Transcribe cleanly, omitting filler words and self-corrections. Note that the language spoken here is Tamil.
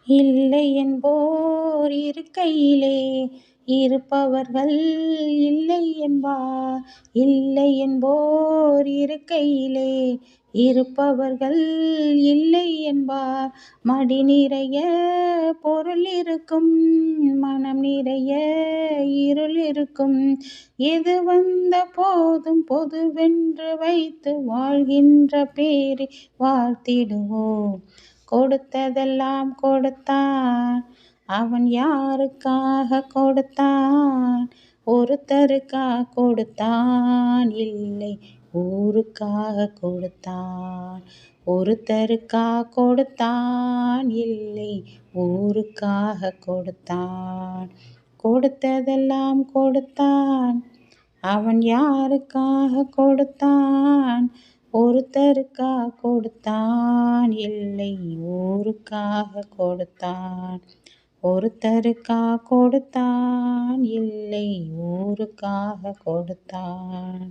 இல்லை என்போர் இருக்கையிலே இருப்பவர்கள் இல்லை என்பார். இல்லை என்போர் இருக்கையிலே இருப்பவர்கள் இல்லை என்பார். மடி நிறைய பொருள் இருக்கும், மனம் நிறைய இருள் இருக்கும். எது வந்த போதும் பொதுவென்று வைத்து வாழ்கின்ற பேரை வாழ்த்திடுவோம். கொடுத்ததெல்லாம் கொடுத்தான், அவன் யாருக்காக கொடுத்தான்? ஒருத்தருக்கா கொடுத்தான், இல்லை ஊருக்காக கொடுத்தான். ஒருத்தருக்கா கொடுத்தான், இல்லை ஊருக்காக கொடுத்தான். கொடுத்ததெல்லாம் கொடுத்தான், அவன் யாருக்காக கொடுத்தான்? ஒருத்தருக்கா கொடுத்தான், இல்லை ஊருக்காக கொடுத்தான். ஒருத்தருக்கா கொடுத்தான், இல்லை ஊருக்காக கொடுத்தான்.